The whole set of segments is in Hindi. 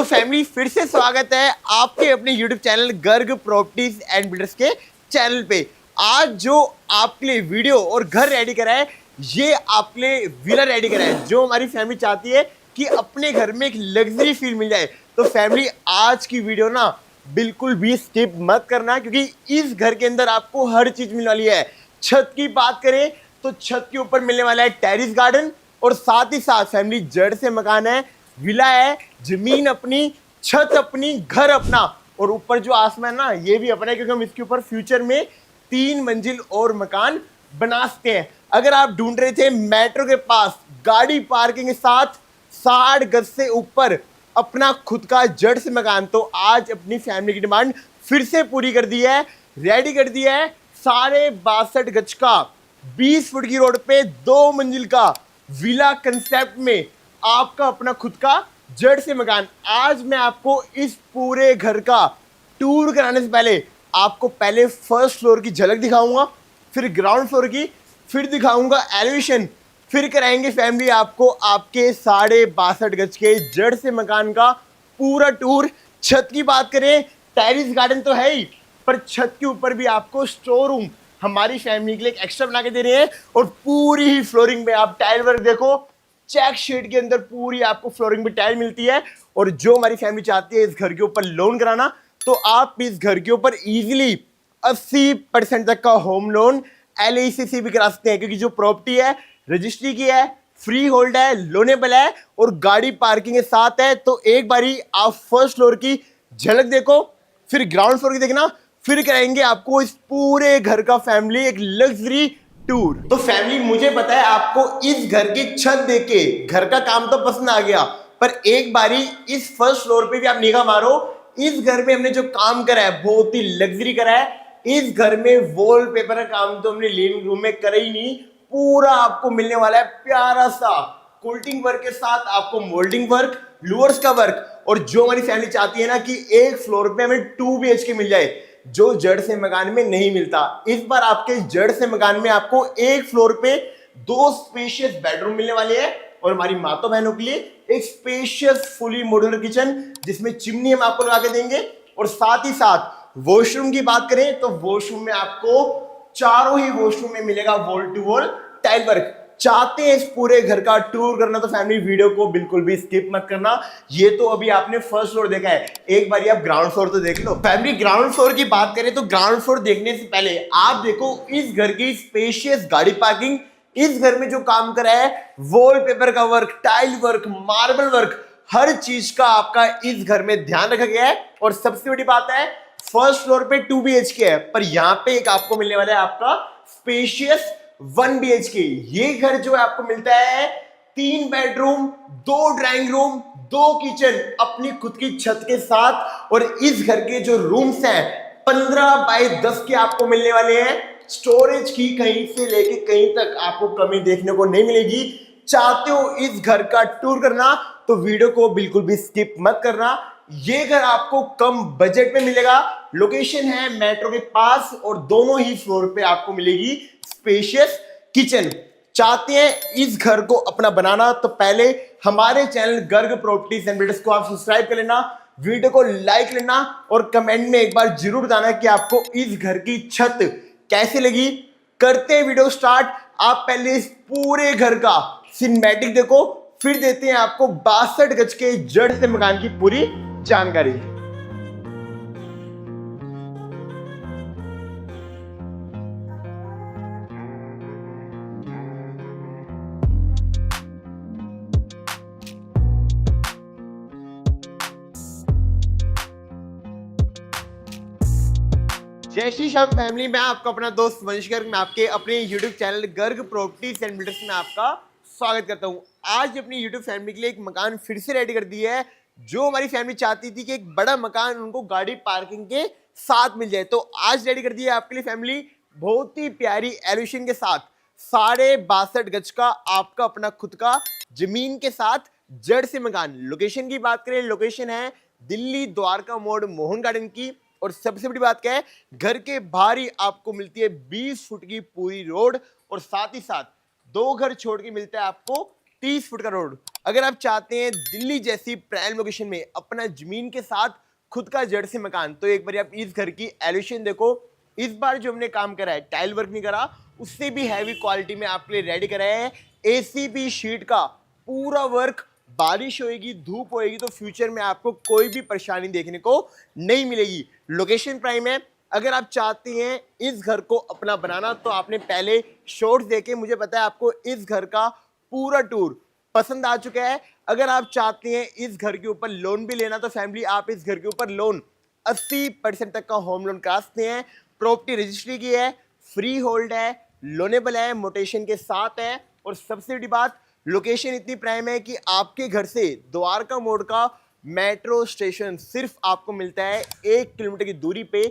फैमिली फिर से स्वागत है आपके अपने YouTube channel Garg properties and builders के चैनल पे। आज जो आपके लिए वीडियो और घर रेडी करा है, ये आपके लिए विला रेडी करा है जो हमारी फैमिली चाहती है कि अपने घर में एक लग्जरी फील मिल जाए। तो फैमिली आज की वीडियो ना बिल्कुल भी स्किप मत करना, क्योंकि इस घर के अंदर आपको हर चीज मिलने वाली है। छत की बात करें तो छत के ऊपर मिलने वाला है टेरिस गार्डन, और साथ ही साथ फैमिली जड़ से मकान है, विला है, जमीन अपनी, छत अपनी, घर अपना, और ऊपर जो आसमान ना ये भी अपना है, क्योंकि हम इसके ऊपर फ्यूचर में 3 मंजिल और मकान बना सकते हैं। अगर आप ढूंढ रहे थे मेट्रो के पास गाड़ी पार्किंग के साथ 60 गज से ऊपर अपना खुद का जड़ से मकान, तो आज अपनी फैमिली की डिमांड फिर से पूरी कर दी है, रेडी कर दिया है। 62.5 गज का 20 फुट की रोड पे 2 मंजिल का विला कंसेप्ट में आपका अपना खुद का जड़ से मकान। आज मैं आपको इस पूरे घर का टूर कराने से पहले आपको पहले फर्स्ट फ्लोर की झलक दिखाऊंगा, फिर ग्राउंड फ्लोर की, फिर दिखाऊंगा एलिवेशन, फिर कराएंगे फैमिली आपको आपके 62.5 गज के जड़ से मकान का पूरा टूर। छत की बात करें, टेरिस गार्डन तो है ही, पर छत के ऊपर भी आपको स्टोर रूम हमारी फैमिली के लिए एक्स्ट्रा बना के दे रहे हैं। और पूरी ही फ्लोरिंग में आप टाइल वर्क देखो, चेक शेड के अंदर पूरी आपको फ्लोरिंग में टाइल मिलती है। और जो हमारी फैमिली चाहती है इस घर के ऊपर लोन कराना, तो आप इस घर के ऊपर इजीली 80% तक का होम लोन LIC से भी करा सकते हैं, क्योंकि जो प्रॉपर्टी है रजिस्ट्री की है, फ्री होल्ड है, लोनेबल है और गाड़ी पार्किंग के साथ है। तो एक बारी आप फर्स्ट फ्लोर की झलक देखो, फिर ग्राउंड फ्लोर की देखना, फिर कराएंगे आपको इस पूरे घर का फैमिली एक लग्जरी टूर। तो फैमिली मुझे पता है आपको इस घर की छत देख के घर का काम तो पसंद आ गया, पर एक बारी इस फर्स्ट फ्लोर पे भी आप निगाह मारो। इस घर में हमने जो काम करा है बहुत ही लग्जरी करा है। इस घर में वॉलपेपर का काम तो हमने लिविंग रूम में करा ही नहीं, पूरा आपको मिलने वाला है प्यारा सा कोल्टिंग वर्क के साथ आपको मोल्डिंग वर्क, लूअर्स का वर्क। और जो हमारी फैमिली चाहती है ना कि एक फ्लोर पे हमें 2 BHK मिल जाए, जो जड़ से मकान में नहीं मिलता। इस बार आपके जड़ से मकान में आपको एक फ्लोर पे 2 स्पेशियस बेडरूम मिलने वाले हैं, और हमारी माता बहनों के लिए एक स्पेशियस फुली मॉड्यूलर किचन जिसमें चिमनी हम आपको लगा के देंगे। और साथ ही साथ वॉशरूम की बात करें तो वॉशरूम में आपको चारों ही वॉशरूम में मिलेगा wall to wall tile work. चाहते हैं इस पूरे घर का टूर करना तो फैमिली वीडियो को बिल्कुल भी स्किप मत करना। ये तो अभी आपने फर्स्ट फ्लोर देखा है, एक बार आप ग्राउंड फ्लोर तो देख लो। फैमिली ग्राउंड फ्लोर की बात करें तो ग्राउंड फ्लोर देखने से पहले आप देखो इस घर की स्पेशियस गाड़ी पार्किंग। इस घर में जो काम करा है वॉलपेपर का work, tile work, marble work, हर चीज का आपका इस घर में ध्यान रखा गया है। और सबसे बड़ी बात है फर्स्ट फ्लोर पे 2 BHK है, पर यहाँ पे एक आपको मिलने वाला है आपका स्पेशियस 1 BHK। ये घर जो है आपको मिलता है 3 बेडरूम, 2 ड्राइंग रूम, 2 किचन अपनी खुद की छत के साथ। और इस घर के जो रूम्स हैं 15x10 के आपको मिलने वाले हैं। स्टोरेज की कहीं से लेके कहीं तक आपको कमी देखने को नहीं मिलेगी। चाहते हो इस घर का टूर करना तो वीडियो को बिल्कुल भी स्किप मत करना। ये घर आपको कम बजट में मिलेगा, लोकेशन है मेट्रो के पास, और दोनों ही फ्लोर पे आपको मिलेगी स्पेशियस किचन। चाहते हैं इस घर को अपना बनाना तो पहले हमारे channel Garg properties and builders को आप सब्सक्राइब कर लेना, वीडियो को लाइक लेना, और कमेंट में एक बार जरूर बताना कि आपको इस घर की छत कैसे लगी। करते हैं वीडियो स्टार्ट। आप पहले इस पूरे घर का सिनेमैटिक देखो, फिर देते हैं आपको 62 गज के जड़ से मकान की पूरी जानकारी। जय श्री श्याम फैमिली, मैं आपका अपना दोस्त वंश गर्ग, मैं आपके अपने YouTube channel Garg properties and builders में आपका स्वागत करता हूं। आज अपनी YouTube फैमिली के लिए एक मकान फिर से रेडी कर दिया है। जो हमारी फैमिली चाहती थी कि एक बड़ा मकान उनको गाड़ी पार्किंग के साथ मिल जाए, तो आज रेडी कर दिया है आपके लिए फैमिली बहुत ही प्यारी एलिवेशन के साथ 62.5 गज का आपका अपना खुद का जमीन के साथ जड़ से मकान। लोकेशन की बात करें, लोकेशन है दिल्ली द्वारका मोड़ मोहन गार्डन की। और सबसे बड़ी बात क्या है, घर के बाहर ही आपको मिलती है 20 फुट की पूरी रोड, और साथ ही साथ 2 घर छोड़ के मिलता है आपको 30 फुट का रोड। अगर आप चाहते हैं दिल्ली जैसी प्राइम लोकेशन में अपना जमीन के साथ खुद का जड़ से मकान, तो एक बार आप इस घर की एलिवेशन देखो। इस बार जो हमने काम करा है, टाइल वर्क नहीं करा, उससे भी हैवी क्वालिटी में आपके लिए रेडी कराया है। एसीपी शीट का पूरा वर्क। बारिश होएगी, धूप होएगी, तो फ्यूचर में आपको कोई भी परेशानी देखने को नहीं मिलेगी। लोकेशन प्राइम है। अगर आप चाहते हैं इस घर को अपना बनाना, तो आपने पहले शॉर्ट्स देखे, मुझे पता है आपको इस घर का पूरा टूर पसंद आ चुका है। अगर आप चाहते हैं इस घर के ऊपर लोन भी लेना, तो फैमिली आप इस घर के ऊपर लोन 80% तक का होम लोन करा सकते हैं। प्रॉपर्टी रजिस्ट्री की है, फ्री होल्ड है, लोनेबल है, मोटेशन के साथ है। और सबसे बड़ी बात, लोकेशन इतनी प्राइम है कि आपके घर से द्वारका मोड़ का मेट्रो स्टेशन सिर्फ आपको मिलता है 1 किलोमीटर की दूरी पे।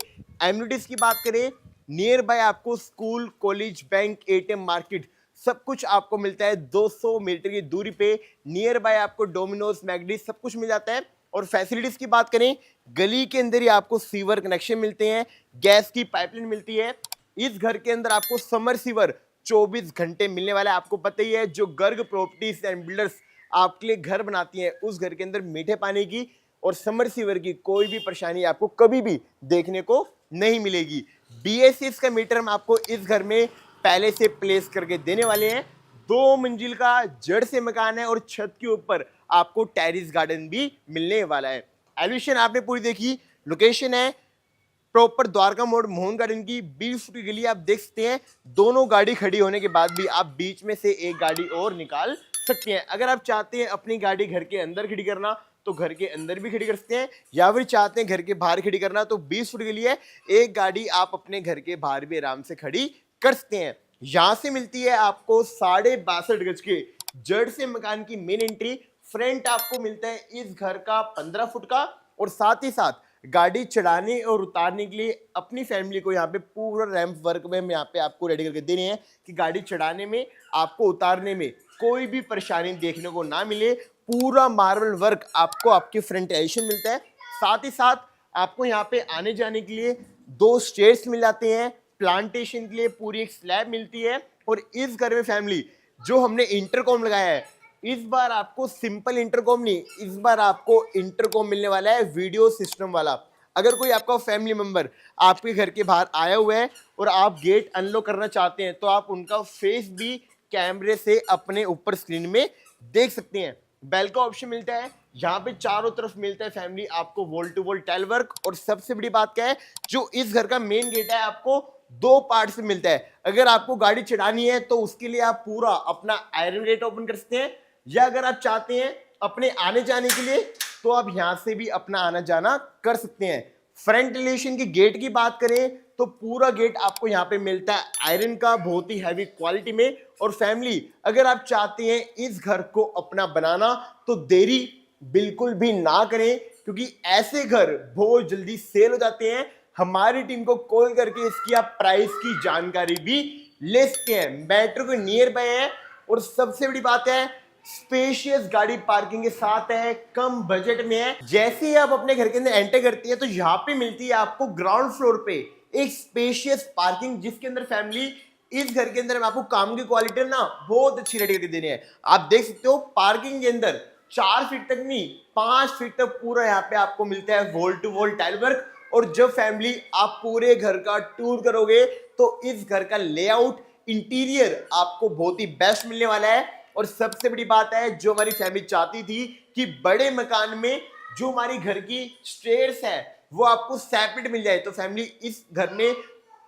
एम्यूनिटीज की बात करें, नियर बाय आपको school, college, bank, ATM, market सब कुछ आपको मिलता है 200 मीटर की दूरी पे। नियर बाय आपको डोमिनोज, मैगडी सब कुछ मिल जाता है। और फैसिलिटीज की बात करें, गली के अंदर ही आपको सीवर कनेक्शन मिलते हैं, गैस की पाइपलाइन मिलती है। इस घर के अंदर आपको समर सीवर 24 घंटे मिलने वाला है। आपको पता ही है, जो गर्ग प्रॉपर्टीज एंड बिल्डर्स आपके लिए घर बनाती हैं, उस घर के अंदर मीठे पानी की और समर सीवर की कोई भी परेशानी आपको कभी भी देखने को नहीं मिलेगी। BACS का मीटर हम आपको इस घर में पहले से प्लेस करके देने वाले हैं। 2 मंजिल का जड़ से मकान है और छत के ऊपर आपको टेरिस गार्डन भी मिलने वाला है। एलिवेशन आपने पूरी देखी। लोकेशन है प्रॉपर द्वारका मोड़, मोहन गार्डन की 20 फुट की गली आप देख सकते हैं। दोनों गाड़ी खड़ी होने के बाद भी आप बीच में से एक गाड़ी और निकाल सकते हैं। अगर आप चाहते हैं अपनी गाड़ी घर के अंदर खड़ी करना, तो घर के अंदर भी खड़ी कर सकते हैं, या फिर चाहते हैं घर के बाहर खड़ी करना, तो 20 फुट के लिए एक गाड़ी आप अपने घर के बाहर भी आराम से खड़ी कर सकते हैं। यहां से मिलती है आपको 62.5 गज के जड़ से मकान की मेन एंट्री। फ्रंट आपको मिलता है इस घर का 15 फुट का। और साथ ही साथ गाड़ी चढ़ाने और उतारने के लिए अपनी फैमिली को यहाँ पे पूरा रैंप वर्क में हम यहाँ पे आपको रेडी करके दे रहे हैं कि गाड़ी चढ़ाने में, आपको उतारने में कोई भी परेशानी देखने को ना मिले। पूरा मार्बल वर्क आपको आपके फ्रंट एडिशन मिलता है। साथ ही साथ आपको यहाँ पे आने जाने के लिए 2 स्टेयर्स मिल जाते हैं। प्लांटेशन के लिए पूरी एक स्लैब मिलती है। और इस घर में फैमिली जो हमने इंटरकॉम लगाया है, इस बार आपको सिंपल इंटरकॉम नहीं, इस बार आपको इंटरकॉम मिलने वाला है वीडियो सिस्टम वाला। अगर कोई आपका फैमिली मेंबर आपके घर के बाहर आया हुआ है और आप गेट अनलॉक करना चाहते हैं, तो आप उनका फेस भी कैमरे से अपने ऊपर स्क्रीन में देख सकते हैं। बेल का ऑप्शन मिलता है, यहाँ पे चारों तरफ मिलता है फैमिली आपको wall to wall tile work. और सबसे बड़ी बात क्या है, जो इस घर का मेन गेट है आपको 2 पार्ट से मिलता है। अगर आपको गाड़ी चढ़ानी है तो उसके लिए आप पूरा अपना आयरन गेट ओपन कर सकते हैं, या अगर आप चाहते हैं अपने आने जाने के लिए, तो आप यहां से भी अपना आना जाना कर सकते हैं। फ्रंट एलिवेशन की गेट की बात करें तो पूरा गेट आपको यहाँ पे मिलता है आयरन का, बहुत ही हैवी क्वालिटी में। और फैमिली अगर आप चाहते हैं इस घर को अपना बनाना, तो देरी बिल्कुल भी ना करें, क्योंकि ऐसे घर बहुत जल्दी सेल हो जाते हैं। हमारी टीम को कॉल करके इसकी आप प्राइस की जानकारी भी ले सकते हैं। मेट्रो के नियर बाय है। और सबसे बड़ी बात है, स्पेशियस गाड़ी पार्किंग के साथ है, कम बजट में है। जैसे ही आप अपने घर के अंदर एंटर करती है, तो यहाँ पे मिलती है आपको ग्राउंड फ्लोर पे एक स्पेशियस पार्किंग, जिसके अंदर फैमिली इस घर के अंदर आपको काम की क्वालिटी ना बहुत अच्छी रेडी करके देनी है। आप देख सकते हो पार्किंग के अंदर 4 फीट तक नहीं, 5 फीट तक पूरा यहाँ पे आपको मिलता है wall to wall tile work. और जब फैमिली आप पूरे घर का टूर करोगे, तो इस घर का लेआउट, इंटीरियर आपको बहुत ही बेस्ट मिलने वाला है। और सबसे बड़ी बात है, जो हमारी फैमिली चाहती थी कि बड़े मकान में जो हमारी घर की स्टेयर्स है वो आपको सेपरेट मिल जाए, तो फैमिली इस घर में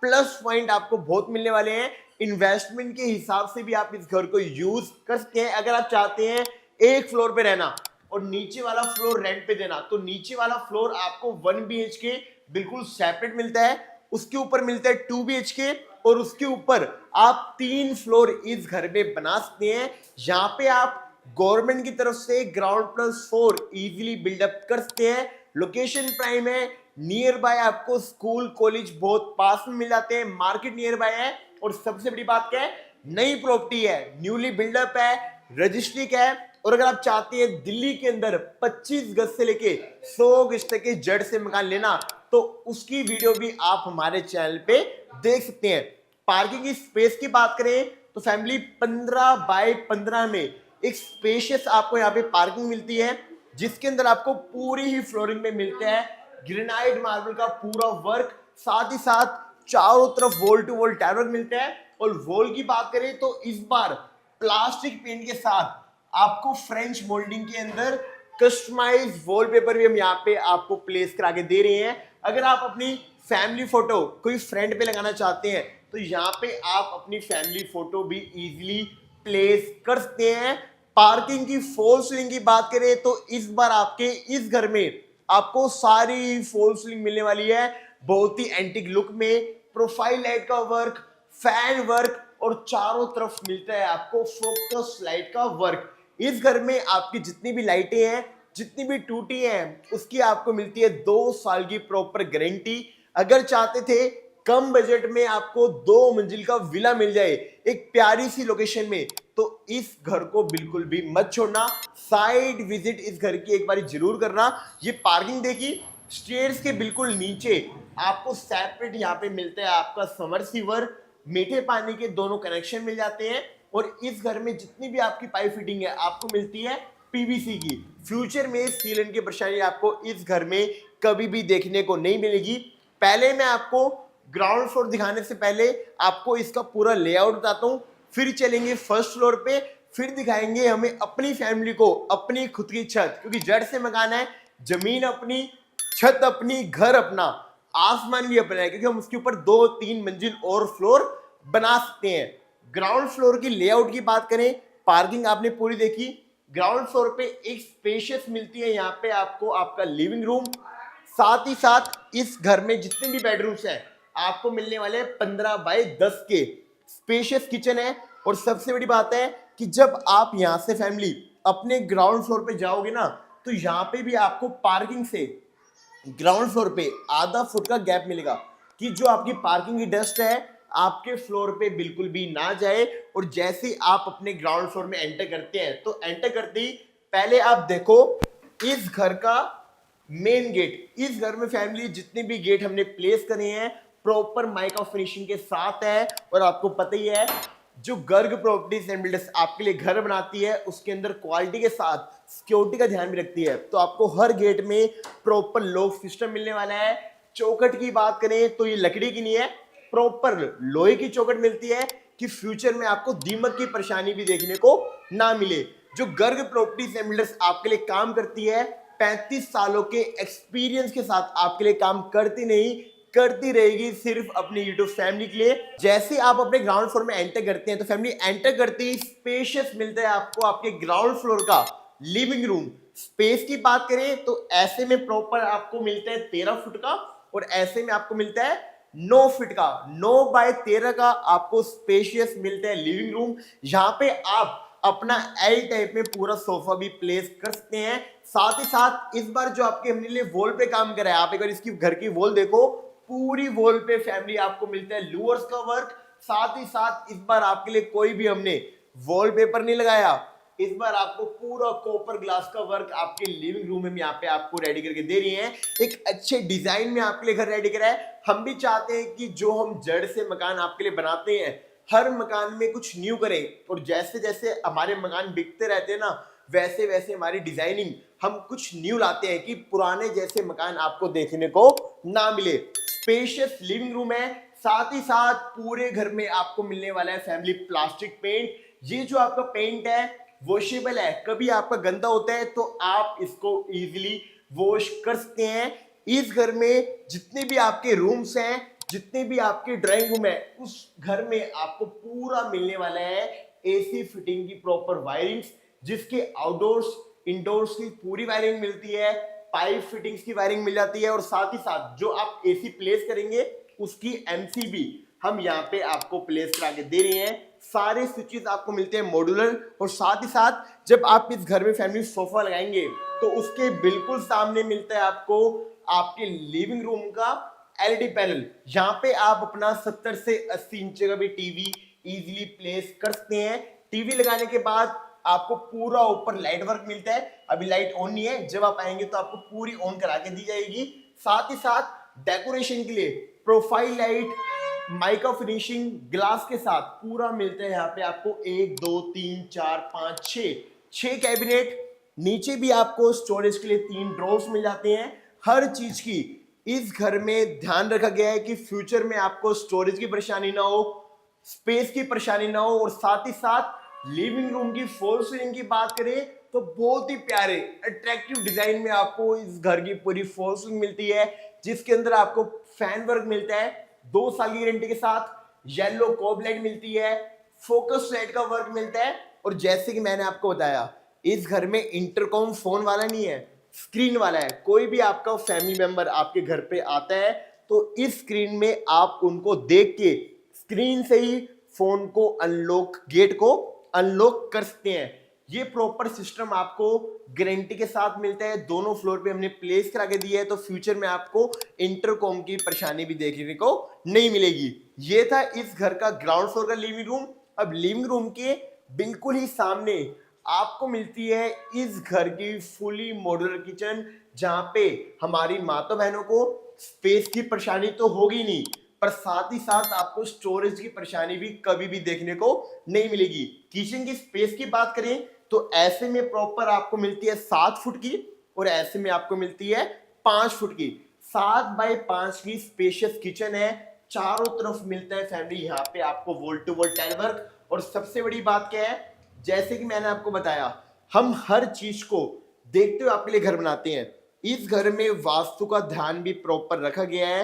प्लस पॉइंट आपको बहुत मिलने वाले हैं। इन्वेस्टमेंट के हिसाब से भी आप इस घर को यूज कर सकते हैं। अगर आप चाहते हैं एक फ्लोर पे रहना और नीचे वाला फ्लोर रेंट पे देना, तो नीचे वाला फ्लोर आपको 1 BHK बिल्कुल सेपरेट मिलता है, उसके ऊपर मिलता है 2 BHK, और उसके ऊपर आप 3 फ्लोर इस घर में बना सकते हैं। यहाँ पे आप गवर्नमेंट की तरफ से ग्राउंड +4 इजीली बिल्डअप कर सकते हैं। लोकेशन प्राइम है, नियर बाय आपको स्कूल, कॉलेज बहुत पास में मिल जाते हैं, मार्केट नियर बाय है। और सबसे बड़ी बात क्या है, नई प्रॉपर्टी है, न्यूली बिल्डअप है, रजिस्ट्री का है। और अगर आप चाहते हैं दिल्ली के अंदर 25 गज से लेके 100 गज तक के जड़ से मकान लेना, तो उसकी वीडियो भी आप हमारे चैनल पे देख सकते हैं। पार्किंग की स्पेस की बात करें तो फैमिली 15 बाय 15 में एक स्पेशियस आपको यहाँ पे पार्किंग मिलती है, जिसके अंदर आपको पूरी ही फ्लोरिंग में मिलते हैं ग्रेनाइट मार्बल का पूरा वर्क, साथ ही साथ चारों तरफ वॉल टू वॉल टावर मिलते हैं। और वॉल की बात करें तो इस बार प्लास्टिक पेंट के साथ आपको फ्रेंच मोल्डिंग के अंदर कस्टमाइज वॉलपेपर भी हम यहाँ पे आपको प्लेस करा के दे रहे हैं। अगर आप अपनी फैमिली फोटो कोई फ्रेंड पे लगाना चाहते हैं तो यहाँ पे आप अपनी फैमिली फोटो भी इजीली प्लेस कर सकते हैं। पार्किंग की फॉल सीलिंग की बात करें तो इस बार आपके इस घर में आपको सारी फॉल सीलिंग मिलने वाली है, बहुत ही एंटीक लुक में। प्रोफाइल लाइट का वर्क, फैन वर्क और चारों तरफ मिलता है आपको फोकस लाइट का वर्क। इस घर में आपकी जितनी भी लाइटें हैं, जितनी भी टूटी हैं, उसकी आपको मिलती है 2 साल की प्रॉपर गारंटी। अगर चाहते थे कम बजट में आपको 2 मंजिल का विला मिल जाए एक प्यारी सी लोकेशन में, तो इस घर को बिल्कुल भी मत छोड़ना। साइड विजिट इस घर की एक बार जरूर करना। ये पार्किंग देखिए, स्टेयर्स के बिल्कुल नीचे आपको सेपरेट यहाँ पे मिलता है आपका समरसीवर, मीठे पानी के दोनों कनेक्शन मिल जाते हैं। और इस घर में जितनी भी आपकी पाइप फिटिंग है आपको मिलती है पीवीसी की। फ्यूचर में सीलन की परेशानी आपको इस घर में कभी भी देखने को नहीं मिलेगी। पहले मैं आपको ग्राउंड फ्लोर दिखाने से पहले आपको इसका पूरा लेआउट बताता हूँ, फिर चलेंगे फर्स्ट फ्लोर पे, फिर दिखाएंगे हमें अपनी फैमिली को अपनी खुद की छत, क्योंकि जड़ से मकान है, जमीन अपनी, छत अपनी, घर अपना, आसमान भी अपना है, क्योंकि हम उसके ऊपर 2-3 मंजिल और फ्लोर बना सकते हैं। ग्राउंड फ्लोर की लेआउट की बात करें, पार्किंग आपने पूरी देखी। ग्राउंड फ्लोर पे एक स्पेशियस मिलती है यहाँ पे आपको आपका लिविंग रूम, साथ ही साथ इस घर में जितने भी बेडरूम्स हैं आपको मिलने वाले 15 बाय 10 के स्पेशियस किचन है। और सबसे बड़ी बात है कि जब आप यहाँ से फैमिली अपने ग्राउंड फ्लोर पे जाओगे ना, तो यहाँ पे भी आपको पार्किंग से ग्राउंड फ्लोर पे आधा फुट का गैप मिलेगा कि जो आपकी पार्किंग की डस्ट है आपके फ्लोर पे बिल्कुल भी ना जाए। और जैसे ही आप अपने ग्राउंड फ्लोर में एंटर करते हैं तो एंटर करते ही पहले आप देखो इस घर का मेन गेट। इस घर में फैमिली जितने भी गेट हमने प्लेस करे हैं प्रॉपर माइका फिनिशिंग के साथ है। और आपको पता ही है जो गर्ग प्रॉपर्टीज एंड बिल्डर्स आपके लिए घर बनाती है उसके अंदर क्वालिटी के साथ सिक्योरिटी का ध्यान भी रखती है। तो आपको हर गेट में प्रॉपर लॉक सिस्टम मिलने वाला है। चौखट की बात करें तो ये लकड़ी की नहीं है, प्रॉपर लोहे की चौखट मिलती है कि फ्यूचर में आपको दीमक की परेशानी भी देखने को ना मिले। जो गर्ग प्रॉपर्टीज एंड बिल्डर्स आपके लिए काम करती है 35 सालों के एक्सपीरियंस के साथ आपके लिए काम करती नहीं, करती रहेगी सिर्फ अपनी यूट्यूब फैमिली के लिए। जैसे आप अपने ग्राउंड फ्लोर में एंटर करते हैं तो फैमिली एंटर करते ही स्पेशियस मिलता है आपको आपके ग्राउंड फ्लोर का लिविंग रूम। स्पेस की बात करें तो ऐसे में प्रॉपर आपको मिलता है 13 फुट का और ऐसे में आपको मिलता है 9 फीट का, 9 बाय 13 का आपको स्पेशियस मिलता है लिविंग रूम। यहाँ पे आप अपना एल टाइप में पूरा सोफा भी प्लेस कर सकते हैं। साथ ही साथ इस बार जो आपके हमने लिए वॉल पे काम करा है, आप एक बार इसकी घर की वॉल देखो, पूरी वॉल पे फैमिली आपको मिलता है लूअर्स का वर्क। साथ ही साथ इस बार आपके लिए कोई भी हमने वॉलपेपर नहीं लगाया, इस बार आपको पूरा कॉपर ग्लास का वर्क आपके लिविंग रूम में यहाँ पे आपको रेडी करके दे रही है। एक अच्छे डिजाइन में आपके लिए घर रेडी करा है। हम भी चाहते हैं कि जो हम जड़ से मकान आपके लिए बनाते हैं हर मकान में कुछ न्यू करें, और जैसे जैसे हमारे मकान बिकते रहते हैं ना वैसे वैसे हमारी डिजाइनिंग हम कुछ न्यू लाते हैं कि पुराने जैसे मकान आपको देखने को ना मिले। स्पेशियस लिविंग रूम है, साथ ही साथ पूरे घर में आपको मिलने वाला है फैमिली प्लास्टिक पेंट। ये जो आपका पेंट है वॉशेबल है, कभी आपका गंदा होता है तो आप इसको इजीली वॉश कर सकते हैं। इस घर में जितने भी आपके रूम्स हैं, जितने भी आपके ड्राइंग रूम है, उस घर में आपको पूरा मिलने वाला है एसी फिटिंग की प्रॉपर वायरिंग, जिसके आउटडोर्स इंडोर्स की पूरी वायरिंग मिलती है, पाइप फिटिंग्स की वायरिंग मिल जाती है। और साथ ही साथ जो आप एसी प्लेस करेंगे उसकी एमसीबी हम यहाँ पे आपको प्लेस करा के दे रहे हैं। सारे स्विचेस आपको मिलते हैं मॉड्यूलर। और साथ ही साथ जब आप इस घर में फैमिली सोफा लगाएंगे तो उसके बिल्कुल सामने मिलता है आपको आपके लिविंग रूम का एलईडी पैनल। यहाँ पे आप अपना 70 से 80 इंच का भी टीवी इजीली प्लेस कर सकते हैं। टीवी लगाने के बाद आपको पूरा ऊपर लाइट वर्क मिलता है, अभी लाइट ऑन नहीं है, जब आप आएंगे तो आपको पूरी ऑन करा के दी जाएगी। साथ ही साथ डेकोरेशन के लिए profile light, mica finishing glass के साथ पूरा मिलता है। यहाँ पे आपको 1 2 3 4 5 6 कैबिनेट, नीचे भी आपको स्टोरेज के लिए 3 ड्रॉर्स मिल जाते हैं। हर चीज की इस घर में ध्यान रखा गया है कि फ्यूचर में आपको स्टोरेज की परेशानी ना हो, स्पेस की परेशानी ना हो। और साथ ही साथ लिविंग रूम की फॉल सीलिंग की बात करें तो बहुत ही प्यारे अट्रैक्टिव डिजाइन में आपको इस घर की पूरी फॉल सीलिंग मिलती है, जिसके अंदर आपको फैन वर्क मिलता है 2 साल की गारंटी के साथ। येलो कॉब लाइट मिलती है, फोकस लाइट का वर्क मिलता है। और जैसे कि मैंने आपको बताया, इस घर में इंटरकॉम फोन वाला नहीं है, स्क्रीन वाला है। कोई भी आपका फैमिली मेंबर आपके घर पे आता है तो इस स्क्रीन में आप उनको देख के स्क्रीन से ही फोन को अनलॉक, गेट को अनलॉक कर सकते हैं। ये प्रॉपर सिस्टम आपको गारंटी के साथ मिलता है। दोनों फ्लोर पे हमने प्लेस करा के दिया है, तो फ्यूचर में आपको इंटरकॉम की परेशानी भी देखने को नहीं मिलेगी। ये था इस घर का ग्राउंड फ्लोर का लिविंग रूम। अब लिविंग रूम के बिल्कुल ही सामने आपको मिलती है इस घर की फुली मॉड्यूलर किचन, जहां पे हमारी माता बहनों को स्पेस की परेशानी तो होगी नहीं, पर साथ ही साथ आपको स्टोरेज की परेशानी भी कभी भी देखने को नहीं मिलेगी। किचन की स्पेस की बात करें तो ऐसे में प्रॉपर आपको मिलती है 7 फुट की, और ऐसे में आपको मिलती है 5 फुट की। 7 बाय 5 की स्पेशियस किचन है। चारों तरफ मिलता है फैमिली यहाँ पे आपको wall to wall tile work. और सबसे बड़ी बात क्या है, जैसे कि मैंने आपको बताया, हम हर चीज को देखते हुए आपके लिए घर बनाते हैं। इस घर में वास्तु का ध्यान भी प्रॉपर रखा गया है।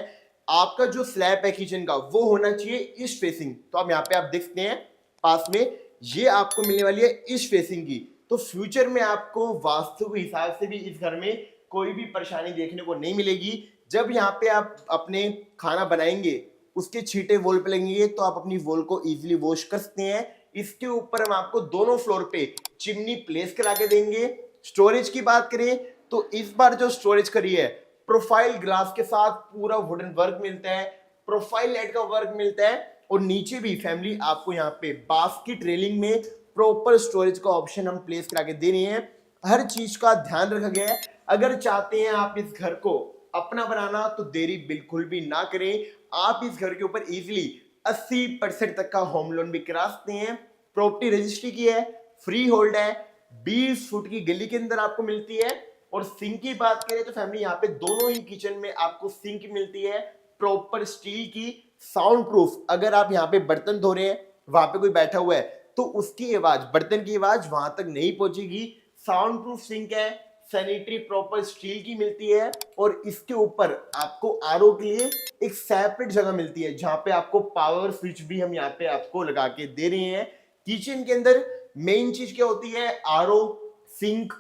आपका जो स्लैब है किचन का वो होना चाहिए ईस्ट फेसिंग। तो अब यहाँ पे आप देख सकते हैं पास में, ये आपको मिलने वाली है ईस्ट फेसिंग की। तो फ्यूचर में आपको वास्तु के हिसाब से भी इस घर में कोई भी परेशानी देखने को नहीं मिलेगी। जब यहाँ पे आप अपने खाना बनाएंगे, उसके छींटे वॉल पे लगेंगे, तो आप अपनी वॉल को इजीली वॉश कर सकते हैं। इसके ऊपर हम आपको दोनों फ्लोर पे चिमनी प्लेस करा के देंगे। स्टोरेज की बात करें तो इस बार जो स्टोरेज करी है, प्रोफाइल ग्लास के साथ पूरा वुडन वर्क मिलता है, प्रोफाइल लाइट का वर्क मिलता है। और नीचे भी फैमिली आपको यहाँ पे बास्केट रेलिंग में प्रॉपर स्टोरेज का ऑप्शन हम प्लेस करा के दे रहे हैं। हर चीज का ध्यान रखा गया है। अगर चाहते हैं आप इस घर को अपना बनाना तो देरी बिल्कुल भी ना करें। आप इस घर के ऊपर इजीली 80% तक का होम लोन भी करा सकते हैं। प्रॉपर्टी रजिस्ट्री की है, फ्री होल्ड है, 20 फुट की गली के अंदर आपको मिलती है। और सिंक की बात करें तो फैमिली यहाँ पे दोनों ही किचन में आपको सिंक मिलती है, प्रॉपर स्टील की, साउंड प्रूफ। अगर आप यहाँ पे बर्तन धो रहे हैं, वहां पे कोई बैठा हुआ है तो उसकी आवाज, बर्तन की आवाज वहां तक नहीं पहुंचेगी। साउंड प्रूफ सिंक है, सैनिटरी प्रॉपर स्टील की मिलती है। और इसके ऊपर आपको आरओ के लिए एक सेपरेट जगह मिलती है, जहां पे आपको पावर स्विच भी हम यहाँ पे आपको लगा के दे रहे हैं। किचन के अंदर मेन चीज क्या होती है, आरओ, सिंक,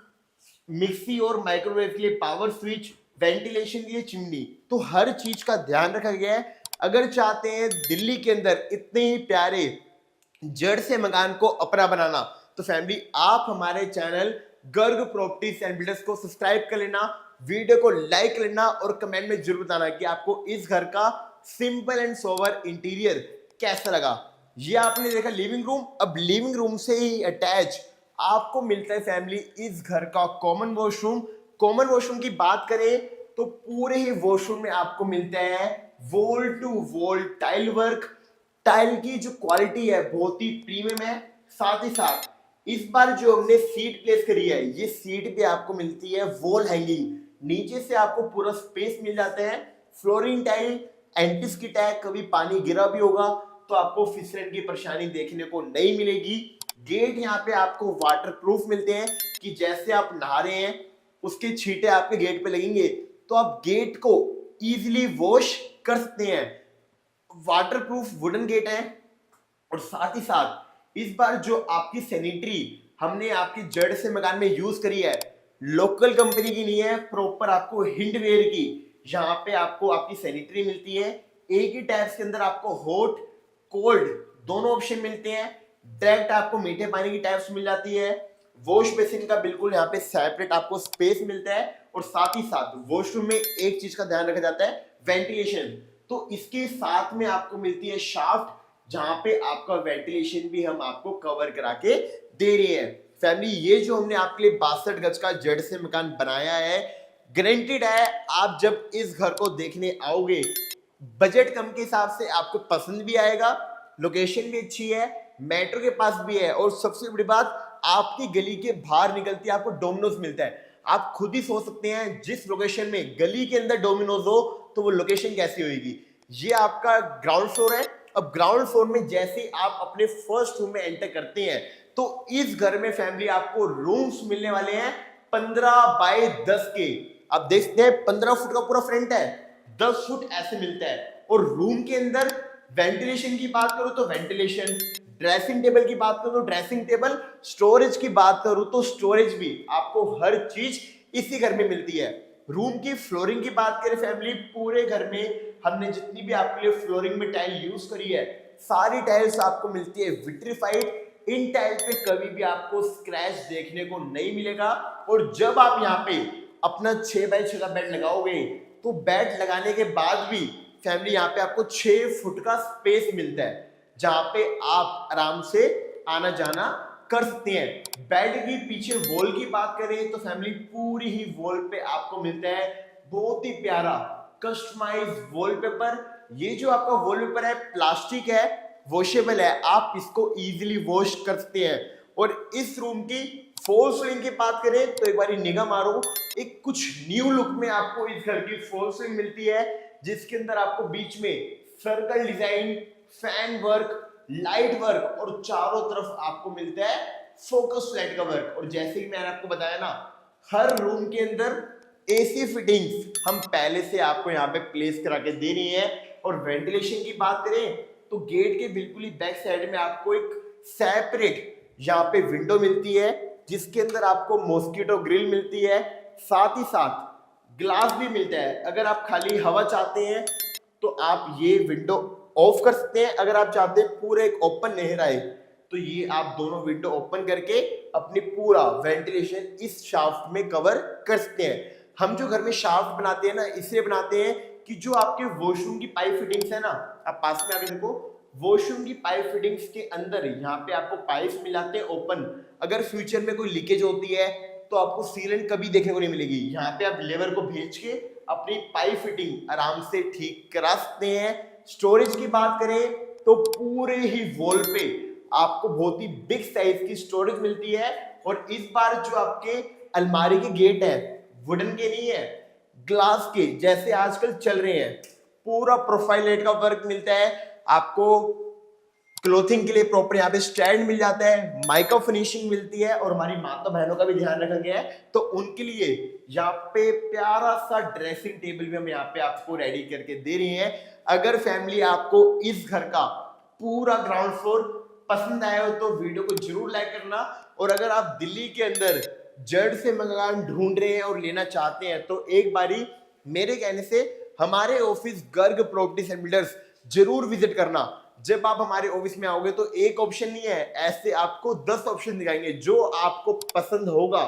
मिक्सी और माइक्रोवेव के लिए पावर स्विच, वेंटिलेशन के लिए चिमनी। तो हर चीज का ध्यान रखा गया है। अगर चाहते हैं दिल्ली के अंदर इतने ही प्यारे जड़ से मकान को अपना बनाना, तो फैमिली आप हमारे channel Garg properties and builders को सब्सक्राइब कर लेना, वीडियो को लाइक कर लेना और कमेंट में जरूर बताना कि आपको इस घर का सिंपल एंड सोवर इंटीरियर कैसा लगा। ये आपने देखा लिविंग रूम। अब लिविंग रूम से ही अटैच आपको मिलता है फैमिली इस घर का कॉमन वॉशरूम। कॉमन वॉशरूम की बात करें तो पूरे ही वॉशरूम में आपको मिलता है wall to wall tile work. Tile की जो क्वालिटी है बहुत ही प्रीमियम है। साथ ही साथ इस बार जो हमने सीट प्लेस करी है, ये सीट भी आपको मिलती है वॉल हैंगिंग। नीचे से आपको पूरा स्पेस मिल जाता है। फ्लोरिंग टाइल एंटी स्किड है, कभी पानी गिरा भी होगा तो आपको फिसलन की परेशानी देखने को नहीं मिलेगी। गेट यहाँ पे आपको वाटर प्रूफ मिलते हैं कि जैसे आप नहा रहे हैं उसके छींटे आपके गेट पे लगेंगे तो आप गेट को इजीली वॉश कर सकते हैं। वाटर प्रूफ वुडन गेट है। और साथ ही साथ इस बार जो आपकी सैनिटरी हमने आपकी जड़ से मकान में यूज करी है, लोकल कंपनी की नहीं है, प्रॉपर आपको हिंडवेयर की। यहाँ पे आपको आपकी सैनिटरी मिलती है। एक ही टैप्स के अंदर आपको हॉट कोल्ड दोनों ऑप्शन मिलते हैं। डायरेक्ट आपको मीठे पानी की टैप्स मिल जाती है। वॉश बेसिन का बिल्कुल यहाँ पे सेपरेट आपको स्पेस मिलता है। और साथ ही साथ वॉशरूम में एक चीज का ध्यान रखा जाता है, वेंटिलेशन। तो इसके साथ में आपको मिलती है शाफ्ट, जहां पे आपका वेंटिलेशन भी हम आपको कवर करा के दे रहे हैं। फैमिली ये जो हमने आपके लिए 62 गज का जड़ से मकान बनाया है, गारंटेड है। आप जब इस घर को देखने आओगे बजट कम के हिसाब से आपको पसंद भी आएगा, लोकेशन भी अच्छी है, मेट्रो के पास भी है, और सबसे बड़ी बात आपकी गली के बाहर निकलती है आपको डोमिनोज मिलता है। आप खुद ही सोच सकते हैं जिस लोकेशन में गली के अंदर डोमिनोज हो तो वो लोकेशन कैसी होगी। ये आपका ग्राउंड फ्लोर है। अब ग्राउंड फ्लोर में जैसे ही आप अपने फर्स्ट रूम में एंटर करते हैं तो इस घर में फैमिली आपको रूम्स मिलने वाले हैं 15 बाय 10 के। आप देख सकते हैं 15 फुट का पूरा फ्रंट है, 10 फुट ऐसे मिलता है। और रूम के अंदर वेंटिलेशन की बात करूं तो वेंटिलेशन, ड्रेसिंग टेबल की बात करूं तो ड्रेसिंग टेबल, स्टोरेज की बात करूं तो स्टोरेज भी, आपको हर चीज इसी घर में मिलती है। रूम की फ्लोरिंग की बात करें फैमिली, पूरे घर में हमने जितनी भी आपके लिए फ्लोरिंग में टाइल यूज करी है सारी टाइल्स आपको मिलती है विट्रीफाइड। इन टाइल पे कभी भी आपको स्क्रैच देखने को नहीं मिलेगा। और जब आप यहाँ पे अपना 6 बाय 6 का बेड लगाओगे तो बेड लगाने के बाद भी फैमिली यहाँ पे आपको 6 फुट का स्पेस मिलता है जहां पे आप आराम से आना जाना कर सकते हैं। बेड की पीछे वॉल की बात करें तो फैमिली पूरी ही वॉल पे आपको मिलता है बहुत ही प्यारा कस्टमाइज वॉलपेपर। ये जो आपका वॉलपेपर है प्लास्टिक है, वॉशेबल है, आप इसको इजीली वॉश कर सकते हैं। और इस रूम की फॉल सीलिंग की बात करें तो एक बार निगाह मारो, एक कुछ न्यू लुक में आपको इस घर की फॉल सीलिंग मिलती है जिसके अंदर आपको बीच में circle design, fan work, light work और चारों तरफ आपको मिलता है फोकस लाइट का वर्क। और जैसे ही मैंने आपको बताया ना, हर रूम के अंदर एसी फिटिंग्स हम पहले से आपको यहाँ पे प्लेस करा के दे रही है। और वेंटिलेशन की बात करें तो गेट के बिल्कुल ही बैक साइड में आपको एक सेपरेट यहाँ पे विंडो मिलती है जिसके अंदर आपको मॉस्किटो ग्रिल मिलती है, साथ ही साथ ग्लास भी मिलता है। अगर आप खाली हवा चाहते हैं तो आप ये विंडो ऑफ कर सकते हैं, अगर आप चाहते हैं पूरा एक ओपन नहर आए तो ये आप दोनों विंडो ओपन करके अपनी पूरा वेंटिलेशन इस शाफ्ट में कवर कर सकते हैं। हम जो घर में शाफ्ट बनाते हैं ना, इसलिए बनाते हैं कि जो आपके वॉशरूम की पाइप फिटिंग्स है ना, आप पास में आके देखो, वॉशरूम की पाइप फिटिंग्स के अंदर यहाँ पे आपको पाइप्स मिलाते हैं ओपन। अगर फ्यूचर में कोई लीकेज होती है तो आपको सीलेंट कभी देखने को नहीं मिलेगी। यहाँ पे आप लेबर को भेज के अपनी पाइप फिटिंग आराम से ठीक करा सकते हैं। स्टोरेज की बात करें तो पूरे ही वॉल पे आपको बहुत ही बिग साइज की स्टोरेज मिलती है। और इस बार जो आपके अलमारी के गेट है वुडन के नहीं है, ग्लास के जैसे आजकल चल रहे हैं। पूरा प्रोफाइल लाइट का वर्क मिलता है आपको, क्लोथिंग के लिए प्रॉपर यहाँ पे स्टैंड मिल जाता है, माइका फिनिशिंग मिलती है। और हमारी माता बहनों का भी ध्यान रखा गया है तो उनके लिए यहाँ पे प्यारा सा ड्रेसिंग टेबल भी हम यहाँ पे आपको रेडी करके दे रहे हैं। अगर फैमिली आपको इस घर का पूरा ग्राउंड फ्लोर पसंद आया हो तो वीडियो को जरूर लाइक करना। और अगर आप दिल्ली के अंदर जड़ से मकान ढूंढ रहे हैं और लेना चाहते हैं तो एक बारी मेरे कहने से हमारे office Garg properties and builders जरूर विजिट करना। जब आप हमारे ऑफिस में आओगे तो एक ऑप्शन नहीं है, ऐसे आपको 10 ऑप्शन दिखाएंगे। जो आपको पसंद होगा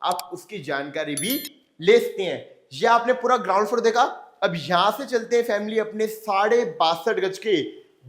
आप उसकी जानकारी भी ले सकते हैं। यह आपने पूरा ग्राउंड फ्लोर देखा। अब यहां से चलते हैं फैमिली अपने 62.5 गज के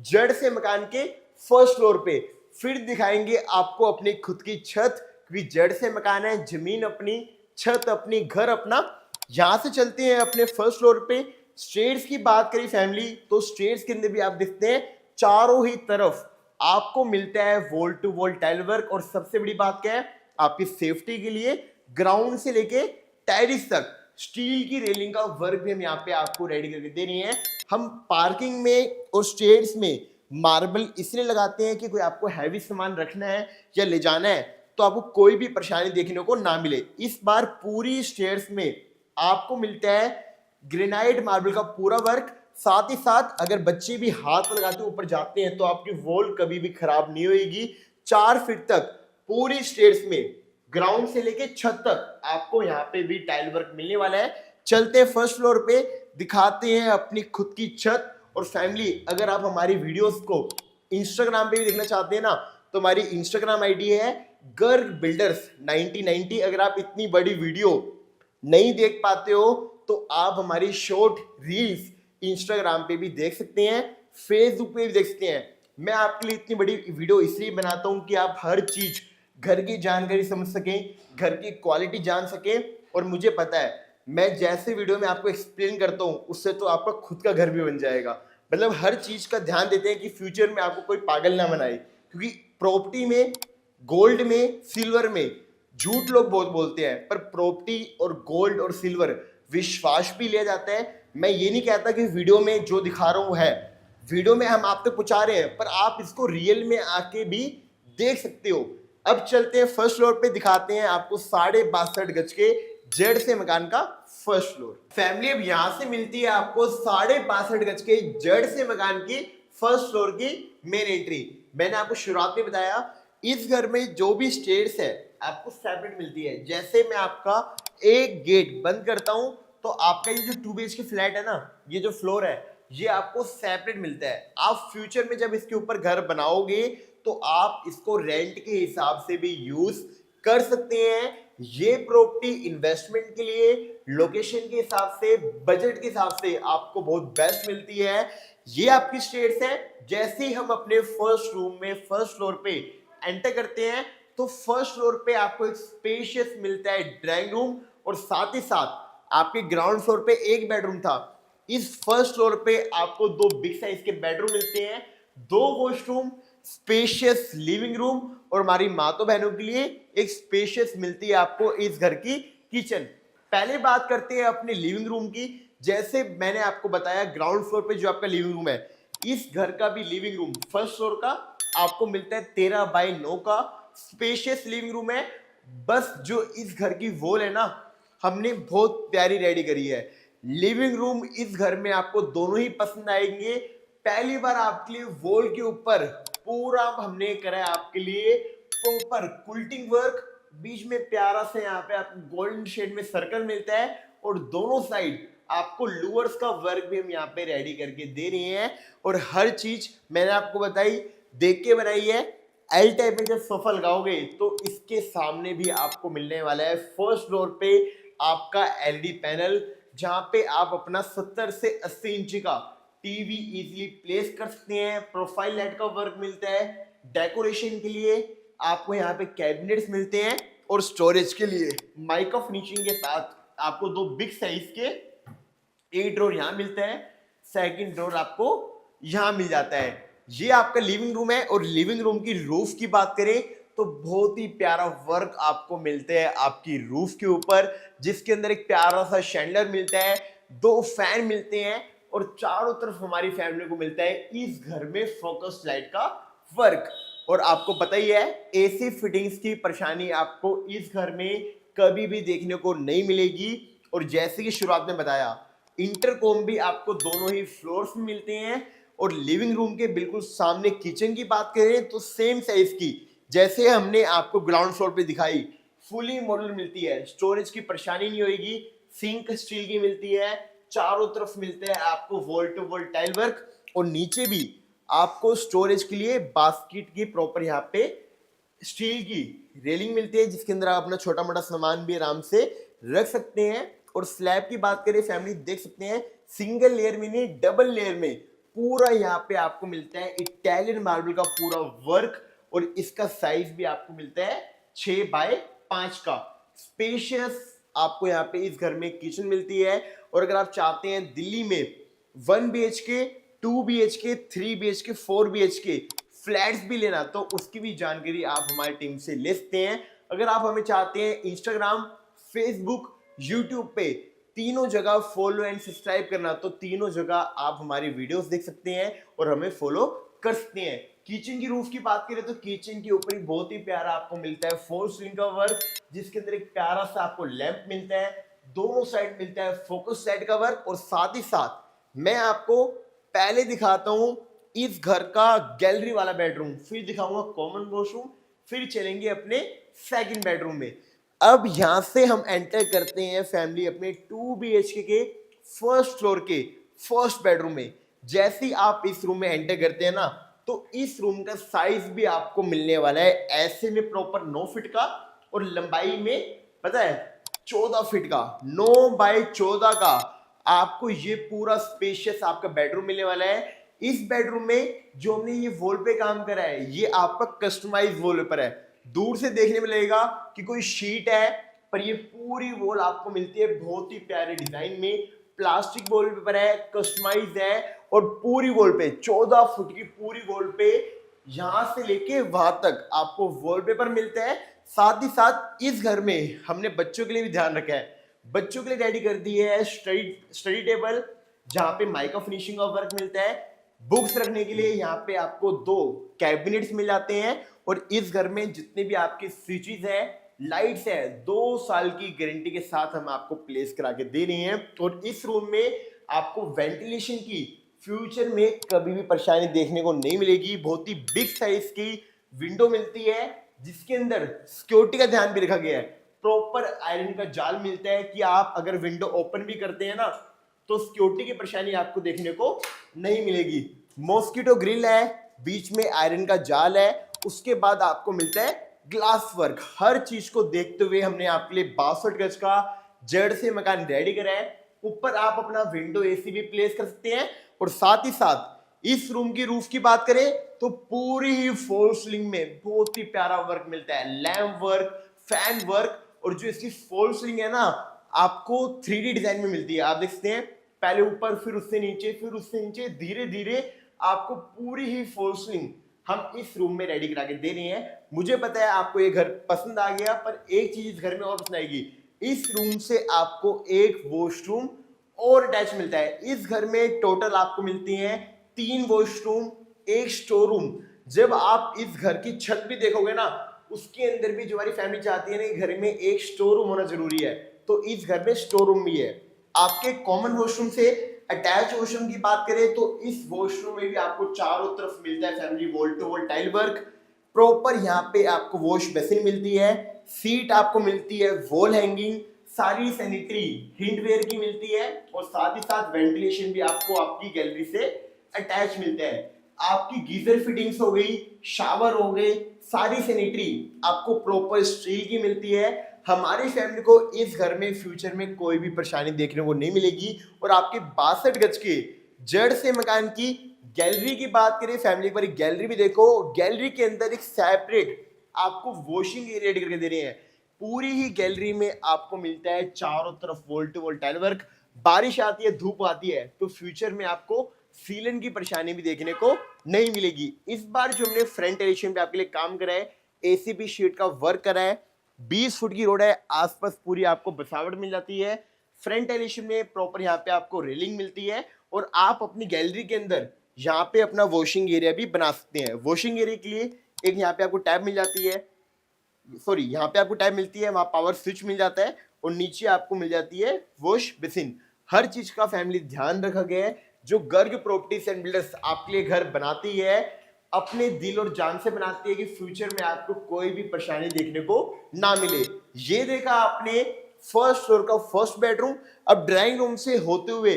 जड़ से मकान के फर्स्ट फ्लोर पे। फिर दिखाएंगे आपको अपनी खुद की छत, क्योंकि जड़ से मकान है, जमीन अपनी, छत अपनी, घर अपना। यहां से चलते हैं अपने फर्स्ट फ्लोर पे। स्टेयर्स की बात करी फैमिली तो स्टेयर्स के अंदर भी आप देखते हैं चारों ही तरफ आपको मिलता है wall to wall tile work. और सबसे बड़ी बात क्या है, आपकी सेफ्टी के लिए ग्राउंड से लेके टेरेस तक स्टील की रेलिंग का वर्क भी हम यहाँ पे आपको रेडी करके दे रहे हैं। हम पार्किंग में और स्टेयर्स में मार्बल इसलिए लगाते हैं कि कोई आपको हैवी सामान रखना है या ले जाना है तो आपको कोई भी परेशानी देखने को ना मिले। इस बार पूरी स्टेयर्स में आपको मिलता है ग्रेनाइट मार्बल का पूरा वर्क। साथ ही साथ अगर बच्चे भी हाथ लगाते ऊपर जाते हैं तो आपकी वॉल कभी भी खराब नहीं होगी। 4 फीट तक पूरी स्टेयर्स में ग्राउंड से लेके छत तक आपको यहाँ पे भी टाइल वर्क मिलने वाला है। चलते हैं फर्स्ट फ्लोर पे, दिखाते हैं अपनी खुद की छत। और फैमिली अगर आप हमारी वीडियोस को इंस्टाग्राम पे भी देखना चाहते हैं ना तो हमारी इंस्टाग्राम आईडी है गर्ग बिल्डर्स 1990। अगर आप इतनी बड़ी वीडियो नहीं देख पाते हो तो आप हमारी शॉर्ट रील्स इंस्टाग्राम पे भी देख सकते हैं, फेसबुक पे भी देख सकते हैं। मैं आपके लिए इतनी बड़ी वीडियो इसलिए बनाता हूँ कि आप हर चीज घर की जानकारी समझ सकें, घर की क्वालिटी जान सकें। और मुझे पता है मैं जैसे वीडियो में आपको एक्सप्लेन करता हूँ उससे तो आपका खुद का घर भी बन जाएगा। मतलब हर चीज का ध्यान देते हैं कि फ्यूचर में आपको कोई पागल ना बनाए, क्योंकि प्रॉपर्टी में, गोल्ड में, सिल्वर में झूठ लोग बहुत बोलते हैं, पर प्रॉपर्टी और गोल्ड और सिल्वर विश्वास भी लिया जाता है। मैं ये नहीं कहता कि वीडियो में जो दिखा रहा हूँ है, वीडियो में हम आप तक पहुंचा रहे हैं, पर आप इसको रियल में आके भी देख सकते हो। अब चलते हैं फर्स्ट फ्लोर पे, दिखाते हैं आपको 62.5 गज के जेड से मकान का फर्स्ट फ्लोर। फैमिली अब यहां से मिलती है आपको 62.5 गज के जेड से मकान की फर्स्ट फ्लोर की मेन एंट्री। मैंने आपको शुरुआत में बताया इस घर में जो भी स्टेयर्स है आपको सेपरेट मिलती है। जैसे मैं आपका एक गेट बंद करता हूं तो आपका ये जो 2 BHK फ्लैट है ना, ये जो फ्लोर है ये आपको सेपरेट मिलता है। आप फ्यूचर में जब इसके ऊपर घर बनाओगे तो आप इसको रेंट के हिसाब से भी यूज कर सकते हैं। ये प्रॉपर्टी इन्वेस्टमेंट के लिए, लोकेशन के हिसाब से, बजट के हिसाब से आपको बहुत बेस्ट मिलती है। ये आपकी स्टेट्स है। जैसे ही हम अपने फर्स्ट रूम में फर्स्ट फ्लोर पे एंटर करते हैं तो फर्स्ट फ्लोर पे आपको एक स्पेशियस मिलता है ड्राइंग रूम, और साथ ही साथ आपके ग्राउंड फ्लोर पे एक बेडरूम था, इस फर्स्ट फ्लोर पे आपको 2 बिग साइज के बेडरूम मिलते हैं, 2 वॉशरूम, स्पेशियस लिविंग रूम, और हमारी माताओं बहनों के लिए एक स्पेशियस मिलती है आपको इस घर की किचन। पहले बात करते हैं अपने लिविंग रूम की। जैसे मैंने आपको बताया ग्राउंड फ्लोर पे जो आपका लिविंग रूम है, इस घर का भी लिविंग रूम फर्स्ट फ्लोर का आपको मिलता है 13x9 का स्पेशियस लिविंग रूम है। बस जो इस घर की वॉल है ना, हमने बहुत प्यारी रेडी करी है। लिविंग रूम इस घर में आपको दोनों ही पसंद आएंगे। पहली बार आपके लिए वॉल के ऊपर पूरा हमने करा है आपके लिए प्रॉपर कुल्टिंग वर्क, बीच में प्यारा से यहाँ पे आपको गोल्डन शेड में सर्कल मिलता है, और दोनों साइड आपको लूवर्स का वर्क भी हम यहाँ पे रेडी करके दे रहे हैं। और हर चीज मैंने आपको बताई, देख के बनाई है। एल टाइप में जब सोफा लगाओगे तो इसके सामने भी आपको मिलने वाला है फर्स्ट फ्लोर पे आपका एलईडी पैनल, जहां पे आप अपना 70 से 80 इंच का टीवी इजीली प्लेस कर सकते हैं। प्रोफाइल लाइट का वर्क मिलता है। डेकोरेशन के लिए आपको यहाँ पे कैबिनेट्स मिलते हैं, और स्टोरेज के लिए माइका फिनिशिंग के साथ आपको 2 बिग साइज के एक ड्रॉर यहाँ मिलता है, सेकंड ड्रॉर आपको यहाँ मिल जाता है। ये आपका लिविंग रूम है। और लिविंग रूम की रूफ की बात करें तो बहुत ही प्यारा वर्क आपको मिलते हैं आपकी रूफ के ऊपर, जिसके अंदर एक प्यारा सा शैंडलर मिलता है, 2 फैन मिलते हैं, और चारों तरफ हमारी फैमिली को मिलता है इस घर में फोकस लाइट का वर्क। और आपको पता ही है एसी फिटिंग्स की परेशानी आपको इस घर में कभी भी देखने को नहीं मिलेगी। और जैसे कि शुरुआत में बताया, इंटरकॉम भी आपको दोनों ही फ्लोर्स में मिलते हैं। और लिविंग रूम के बिल्कुल सामने किचन की बात करें तो सेम साइज की जैसे हमने आपको ग्राउंड फ्लोर पे दिखाई, फुली मॉडल मिलती है। स्टोरेज की परेशानी नहीं होगी। सिंक स्टील की मिलती है, चारों तरफ मिलते हैं आपको wall to wall tile work, और नीचे भी आपको स्टोरेज के लिए बास्केट की प्रॉपर यहाँ पे स्टील की रेलिंग मिलती है, जिसके अंदर आप अपना छोटा मोटा सामान भी आराम से रख सकते हैं। और स्लैब की बात करें फैमिली, देख सकते हैं सिंगल लेयर में नहीं डबल लेयर में पूरा यहाँ पे आपको मिलता है इटालियन मार्बल का पूरा वर्क, और इसका साइज भी आपको मिलता है 6x5 का स्पेशियस। आपको यहाँ पे इस घर में किचन मिलती है। और अगर आप चाहते हैं दिल्ली में 1 BHK, 2 BHK, 3 BHK, 4 BHK flats भी लेना, तो उसकी भी जानकारी आप हमारी टीम से ले सकते हैं। अगर आप हमें चाहते हैं इंस्टाग्राम, फेसबुक, यूट्यूब पे तीनों जगह फॉलो एंड सब्सक्राइब करना, तो तीनों जगह आप हमारी वीडियोस देख सकते हैं और हमें फॉलो कर सकते हैं। किचन की रूफ की बात करें तो किचन के ऊपर ही बहुत ही प्यारा आपको मिलता है फोर स्विंग का वर्क, जिसके अंदर एक प्यारा सा आपको लैंप मिलता है, दोनों साइड मिलता है फोकस लाइट का वर्क। और साथ ही साथ मैं आपको पहले दिखाता हूं इस घर का गैलरी वाला बेडरूम, फिर दिखाऊंगा कॉमन वॉशरूम, फिर चलेंगे अपने सेकंड बेडरूम में। अब यहां से हम एंटर करते हैं फैमिली अपने 2 BHK के फर्स्ट फ्लोर के फर्स्ट बेडरूम में। जैसे ही आप इस रूम में एंटर करते हैं ना, तो इस रूम का साइज भी आपको मिलने वाला है ऐसे में प्रॉपर 9 फीट का, और लंबाई में पता है 14 फीट का, 9x14 का आपको ये पूरा स्पेशियस आपका बेडरूम मिलने वाला है। इस बेडरूम में जो हमने ये वॉल पे काम करा है, ये आपका कस्टमाइज वॉलपेपर है। दूर से देखने में लगेगा कि कोई शीट है पर ये पूरी वॉल आपको मिलती है बहुत ही प्यारे डिजाइन में। प्लास्टिक वॉलपेपर है, कस्टमाइज है, और पूरी वॉल पे 14 फुट की पूरी वॉल पे यहां से लेके वहां तक आपको वॉलपेपर मिलता है। साथ ही साथ इस घर में हमने बच्चों के लिए भी ध्यान रखा है, बच्चों के लिए रेडी कर दी है स्टडी टेबल, जहां पे माइका फिनिशिंग का वर्क मिलता है। बुक्स रखने के लिए यहाँ पे आपको 2 कैबिनेट्स मिल जाते हैं, और इस घर में जितने भी आपके स्विचेस है, लाइट्स है, 2 साल की गारंटी के साथ हम आपको प्लेस करा के दे रहे हैं। और इस रूम में आपको वेंटिलेशन की फ्यूचर में कभी भी परेशानी देखने को नहीं मिलेगी। बहुत ही बिग साइज की विंडो मिलती है, जिसके अंदर सिक्योरिटी का ध्यान भी रखा गया है। प्रॉपर आयरन का जाल मिलता है कि आप अगर विंडो ओपन भी करते हैं ना, तो सिक्योरिटी की परेशानी आपको देखने को नहीं मिलेगी। मॉस्किटो ग्रिल है, बीच में आयरन का जाल है, उसके बाद आपको मिलता है ग्लास वर्क। हर चीज को देखते हुए हमने आपके लिए 62 गज का जड़ से मकान रेडी करा है। ऊपर आप अपना विंडो एसी भी प्लेस कर सकते हैं, और साथ ही साथ इस रूम की रूफ की बात करें तो पूरी ही फॉल सीलिंग में बहुत ही प्यारा वर्क मिलता है, लैम्प वर्क, फैन वर्क, और जो इसकी फॉल सीलिंग है ना, आपको 3D डिजाइन में मिलती है। आप देख सकते हैं, पहले ऊपर, फिर उससे नीचे, फिर उससे नीचे, धीरे धीरे आपको पूरी ही फॉल सीलिंग हम इस रूम में रेडी करा के दे रहे हैं। मुझे पता है आपको ये घर पसंद आ गया, पर एक चीज इस घर में और पसंद आएगी, इस रूम से आपको एक वॉशरूम और अटैच मिलता है। इस घर में टोटल आपको मिलती हैं 3 वॉशरूम, 1 स्टोर रूम। जब आप इस घर की छत भी देखोगे ना, उसके अंदर भी जो हमारी फैमिली चाहती है ना, घर में एक स्टोर रूम होना जरूरी है, तो इस घर में स्टोर रूम भी है। आपके कॉमन वॉशरूम से अटैच वॉशरूम की बात करें तो इस वॉशरूम में भी आपको चारों तरफ मिलता है family wall to wall tile work. Proper यहाँ पे आपको वॉश बेसिन मिलती है, सीट आपको मिलती है वॉल हैंगिंग, सारी सैनिटरी हिंडवेयर की मिलती है, और साथ ही साथ वेंटिलेशन भी आपको आपकी गैलरी से अटैच मिलता है। आपकी गीजर फिटिंग्स हो गई, शावर हो गए, सारी सैनिटरी आपको प्रॉपर स्टील की मिलती है। हमारी फैमिली को इस घर में फ्यूचर में कोई भी परेशानी देखने को नहीं मिलेगी। और आपके 62 गज के जड़ से मकान की गैलरी की बात करें, फैमिली पर गैलरी भी देखो, गैलरी के अंदर एक सेपरेट आपको वॉशिंग एरिया रेडी करके दे रहे हैं। पूरी ही गैलरी में आपको मिलता है चारों तरफ wall to wall tile work. बारिश आती है, धूप आती है, तो फ्यूचर में आपको सीलन की परेशानी भी देखने को नहीं मिलेगी। इस बार जो हमने फ्रंट एलिवेशन पे आपके लिए काम करा है, एसीपी शीट का वर्क करा है, 20 फुट की रोड है, आसपास पूरी आपको बसावट मिल जाती है। फ्रंट एलिवेशन में प्रॉपर यहाँ पे आपको रेलिंग मिलती है, और आप अपनी गैलरी के अंदर यहाँ पे अपना वॉशिंग एरिया भी बना सकते हैं। वॉशिंग एरिया के लिए एक यहाँ पे आपको टैब मिल जाती है, सॉरी यहाँ पे आपको टैब मिलती है, वहाँ पावर स्विच मिल जाता है, और नीचे आपको मिल जाती है वॉश बेसिन। हर चीज का फैमिली ध्यान रखा गया है। जो गर्ग प्रॉपर्टीज एंड बिल्डर्स आपके लिए घर बनाती है, अपने दिल और जान से बनाती है कि फ्यूचर में आपको कोई भी परेशानी देखने को ना मिले। ये देखा आपने फर्स्ट फ्लोर का फर्स्ट बेडरूम। अब ड्राइंग रूम से होते हुए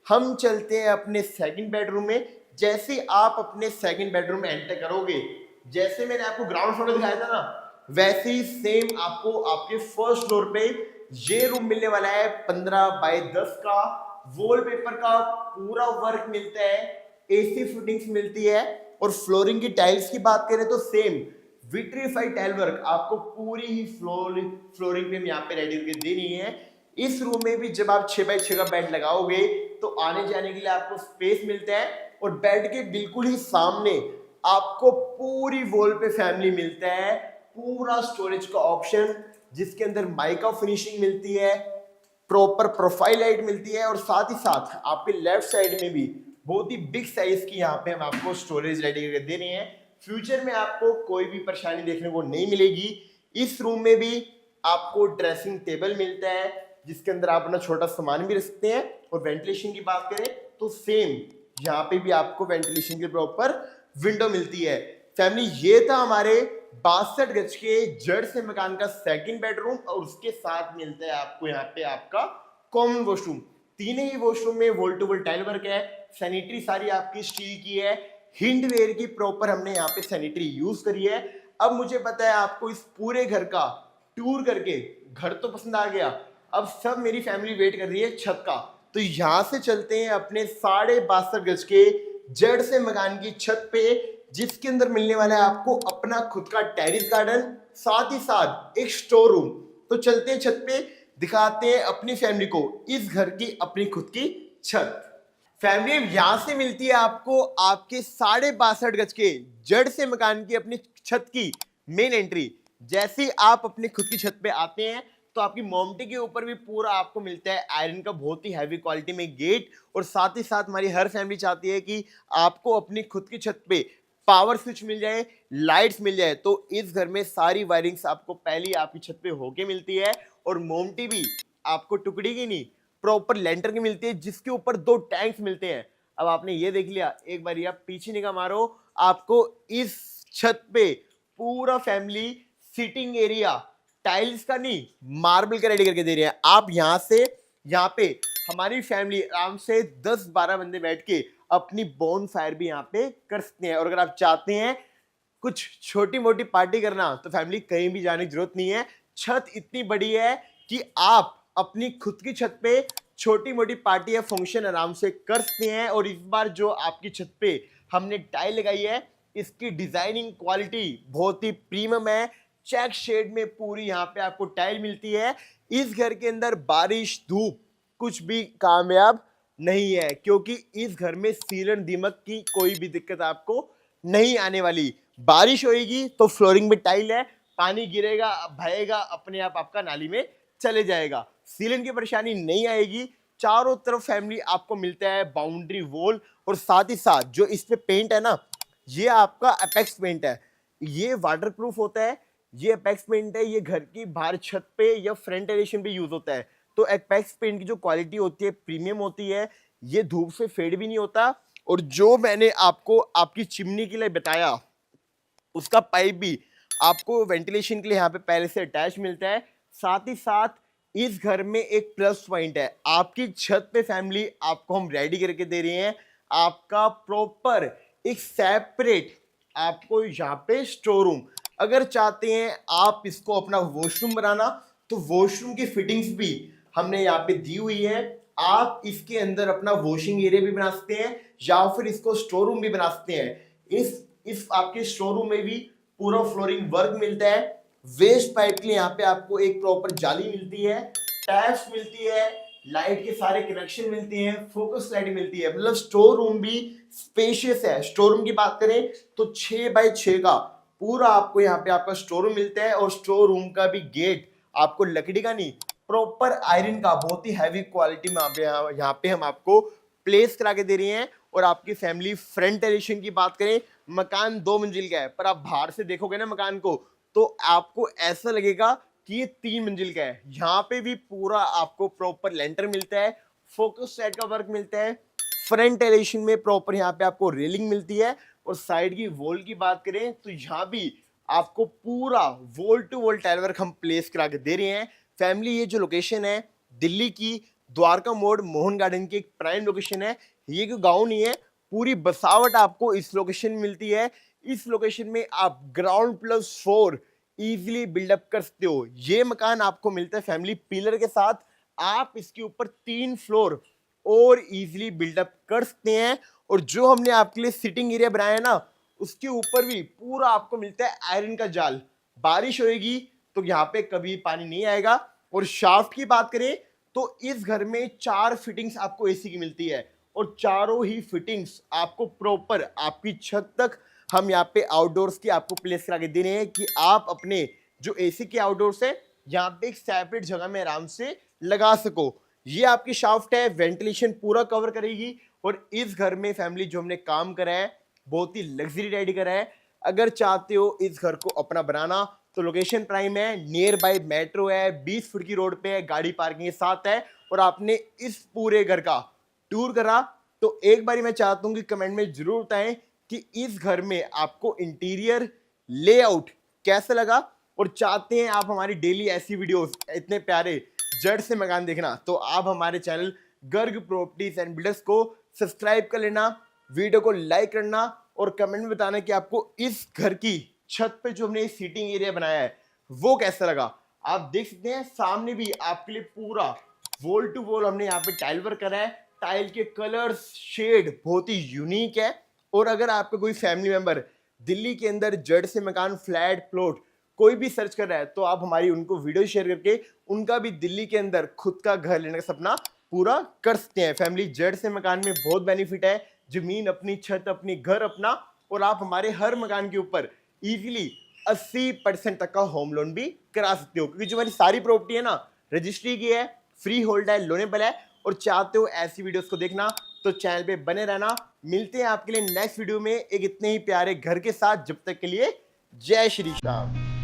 हम चलते हैं अपने सेकंड बेडरूम में। जैसे आप अपने सेकंड बेडरूम में एंटर करोगे, जैसे मैंने आपको ग्राउंड फ्लोर दिखाया था ना, वैसे ही सेम आपको आपके फर्स्ट फ्लोर पे ये रूम मिलने वाला है। 15 बाय 10 का वॉलपेपर का पूरा वर्क मिलता है, एसी फिटिंग्स मिलती है, और फ्लोरिंग की टाइल्स की बात करें तो सेम विट्रीफाइड टाइल वर्क आपको पूरी ही फ्लोरिंग पे यहाँ पे रेडी करके देनी है। इस रूम में भी जब आप 6 बाय 6 का बेड लगाओगे तो आने जाने के लिए आपको स्पेस मिलता है, और बेड के बिल्कुल ही सामने आपको पूरी वॉल पे फैमिली मिलता है, पूरा स्टोरेज का ऑप्शन, जिसके अंदर माइका फिनिशिंग मिलती है, प्रॉपर प्रोफाइल लाइट मिलती है, और साथ ही साथ आपके लेफ्ट साइड में भी बहुत ही बिग साइज की यहाँ पे हम आपको स्टोरेज रेडी करके दे रहे हैं। फ्यूचर में आपको कोई भी परेशानी देखने को नहीं मिलेगी। इस रूम में भी आपको ड्रेसिंग टेबल मिलता है, जिसके अंदर आप अपना छोटा सामान भी रख सकते हैं। और वेंटिलेशन की बात करें तो सेम यहाँ पे भी आपको वेंटिलेशन की प्रॉपर विंडो मिलती है। फैमिली, ये था हमारे 62 गज के जड़ से मकान का सेकंड बेडरूम, और उसके साथ मिलता है आपको यहाँ पे आपका कॉमन वॉशरूम। तीनों ही वॉशरूम में wall to wall tile work है, सैनिटरी सारी आपकी स्टील की है, हिंडवेयर की प्रॉपर हमने यहाँ पे सैनिटरी यूज करी है। अब मुझे पता है आपको इस पूरे घर का टूर करके घर तो पसंद आ गया, अब सब मेरी फैमिली वेट कर रही है छत का। तो यहां से चलते हैं अपने 62.5 गज के जड़ से मकान की छत पे, जिसके अंदर मिलने वाला है आपको अपना खुद का टेरिस गार्डन, साथ ही साथ एक स्टोर रूम। तो चलते हैं छत पे, दिखाते हैं अपनी फैमिली को इस घर की अपनी खुद की छत। फैमिली यहां से मिलती है आपको आपके 62.5 गज के जड़ से मकान की अपनी छत की मेन एंट्री। जैसे ही आप अपनी खुद की छत पे आते हैं तो आपकी मोमटी के ऊपर भी पूरा आपको मिलता है आयरन का बहुत ही हैवी क्वालिटी में गेट। और साथ ही साथ हमारी हर फैमिली चाहती है कि आपको अपनी खुद की छत पे पावर स्विच मिल जाए, लाइट्स मिल जाए। तो इस घर में सारी वायरिंग्स आपको पहली आपकी छत पे होके मिलती है। और मोमटी भी आपको टुकड़ी की नहीं, प्रॉपर लेंटर की मिलती है, जिसके ऊपर 2 टैंक्स मिलते हैं। अब आपने ये देख लिया, एक बार आप पीछे निगाह मारो, आपको इस छत पे पूरा फैमिली सिटिंग एरिया टाइल्स का नहीं मार्बल का रेडी करके दे रहे हैं। आप यहां से यहाँ पे हमारी फैमिली आराम से 10-12 बंदे बैठ के अपनी बोन फायर भी यहाँ पे कर सकते हैं। और अगर आप चाहते हैं कुछ छोटी मोटी पार्टी करना तो फैमिली कहीं भी जाने की जरूरत नहीं है। छत इतनी बड़ी है कि आप अपनी खुद की छत पे छोटी मोटी पार्टी या फंक्शन आराम से कर सकते हैं। और इस बार जो आपकी छत पे हमने टाइल लगाई है, इसकी डिजाइनिंग क्वालिटी बहुत ही प्रीमियम है। चेक शेड में पूरी यहाँ पे आपको टाइल मिलती है। इस घर के अंदर बारिश धूप कुछ भी कामयाब नहीं है, क्योंकि इस घर में सीलन दीमक की कोई भी दिक्कत आपको नहीं आने वाली। बारिश होएगी तो फ्लोरिंग में टाइल है, पानी गिरेगा बहेगा अपने आप आपका नाली में चले जाएगा, सीलन की परेशानी नहीं आएगी। चारों तरफ फैमिली आपको मिलता है बाउंड्री वॉल। और साथ ही साथ जो इस पे पेंट है ना, ये आपका अपेक्स पेंट है, ये वाटरप्रूफ होता है। ये अपेक्स पेंट है, ये घर की बाहर छत पे या फ्रंट एलिवेशन पे यूज होता है। तो अपेक्स पेंट की जो क्वालिटी होती है प्रीमियम होती है, ये धूप से फेड भी नहीं होता। और जो मैंने आपको आपकी चिमनी के लिए बताया, उसका पाइप भी आपको वेंटिलेशन के लिए यहाँ पे पहले से अटैच मिलता है। साथ ही साथ इस घर में एक प्लस पॉइंट है, आपकी छत पे फैमिली आपको हम रेडी करके दे रहे हैं आपका प्रॉपर एक सेपरेट आपको यहाँ पे स्टोर रूम। अगर चाहते हैं आप इसको अपना वॉशरूम बनाना तो वॉशरूम की फिटिंग्स भी हमने यहाँ पे दी हुई है। आप इसके अंदर अपना वॉशिंग एरिया भी बना सकते हैं या फिर इसको स्टोर रूम भी बना सकते हैं। इस आपके स्टोर रूम में भी पूरा फ्लोरिंग वर्क मिलता है। वेस्ट पाइप के लिए यहाँ पे आपको एक प्रॉपर जाली मिलती है, टैप्स मिलती है, लाइट के सारे कनेक्शन मिलते हैं, फोकस लाइट मिलती है। मतलब स्टोर रूम भी स्पेशियस है। स्टोर रूम की बात करें तो 6x6 का पूरा आपको यहाँ पे आपका स्टोर रूम मिलता है। और स्टोर रूम का भी गेट आपको लकड़ी का नहीं, प्रॉपर आयरन का बहुत ही हैवी क्वालिटी में यहाँ पे हम आपको प्लेस करा के दे रहे हैं। और आपकी फैमिली फ्रंट एलिवेशन की बात करें, मकान 2 मंजिल का है, पर आप बाहर से देखोगे ना मकान को तो आपको ऐसा लगेगा कि ये 3 मंजिल का है। यहाँ पे भी पूरा आपको प्रॉपर लेंटर मिलता है, फोकस सेट का वर्क मिलता है। फ्रंट एलिवेशन में प्रॉपर यहाँ पे आपको रेलिंग मिलती है। और साइड की वॉल की बात करें तो यहाँ भी आपको पूरा wall to wall tile work हम प्लेस करा के दे रहे हैं। फैमिली ये जो लोकेशन है दिल्ली की द्वारका मोड़ मोहन गार्डन की एक प्राइम लोकेशन है। ये कोई गाँव नहीं है, पूरी बसावट आपको इस लोकेशन में मिलती है। इस लोकेशन में आप ग्राउंड +4 इजीली बिल्डअप कर सकते हो। ये मकान आपको मिलता है फैमिली पिलर के साथ। आप इसके ऊपर 3 फ्लोर और इजीली बिल्डअप कर सकते हैं। और जो हमने आपके लिए सिटिंग एरिया बनाया है ना, उसके ऊपर भी पूरा आपको मिलता है आयरन का जाल। बारिश होएगी तो यहाँ पे कभी पानी नहीं आएगा। और शाफ्ट की बात करें तो इस घर में 4 फिटिंग्स आपको एसी की मिलती है। और चारों ही फिटिंग्स आपको प्रॉपर आपकी छत तक हम यहाँ पे आउटडोर्स की आपको प्लेस करा के दे रहे हैं कि आप अपने जो एसी के आउटडोर्स है यहाँ पे एक सेपरेट जगह में आराम से लगा सको। ये आपकी शाफ्ट है, वेंटिलेशन पूरा कवर करेगी। और इस घर में फैमिली जो हमने काम करा है बहुत ही लग्जरी रेडी करा है। अगर चाहते हो इस घर को अपना बनाना तो लोकेशन प्राइम है, नियर बाय मेट्रो है, 20 फुट की रोड पे है, गाड़ी पार्किंग के साथ है। और आपने इस पूरे घर का टूर करा तो एक बारी मैं चाहता हूँ कि कमेंट में जरूर बताएं कि इस घर में आपको इंटीरियर लेआउट कैसा लगा। और चाहते हैं आप हमारी डेली ऐसी वीडियोस इतने प्यारे जड़ से मकान देखना तो आप हमारे channel Garg properties and builders को सब्सक्राइब कर लेना, वीडियो को लाइक करना और कमेंट में बताना कि आपको इस घर की छत पे जो हमने सीटिंग एरिया बनाया है वो कैसा लगा। आप देख सकते हैं सामने भी आपके लिए पूरा वॉल टू वॉल हमने यहाँ पे टाइल वर्क करा है। टाइल के कलर्स शेड बहुत ही यूनिक है। और अगर आपका कोई फैमिली मेंबर दिल्ली के अंदर जड़ से मकान फ्लैट प्लॉट कोई भी सर्च कर रहा है तो आप हमारी उनको वीडियो शेयर करके उनका भी दिल्ली के अंदर खुद का घर लेने का सपना पूरा कर सकते हैं। फैमिली जेड से मकान में बहुत बेनिफिट है, जमीन अपनी, छत अपनी, घर अपना, और आप हमारे हर मकान के ऊपर इजीली 80% तक का होम लोन भी करा सकते हो, क्योंकि जो हमारी सारी प्रॉपर्टी है ना रजिस्ट्री की है, फ्री होल्ड है, लोनेबल है। और चाहते हो ऐसी वीडियोस को देखना तो चैनल पे बने रहना। मिलते हैं आपके लिए नेक्स्ट वीडियो में एक इतने ही प्यारे घर के साथ। जब तक के लिए जय श्री श्याम।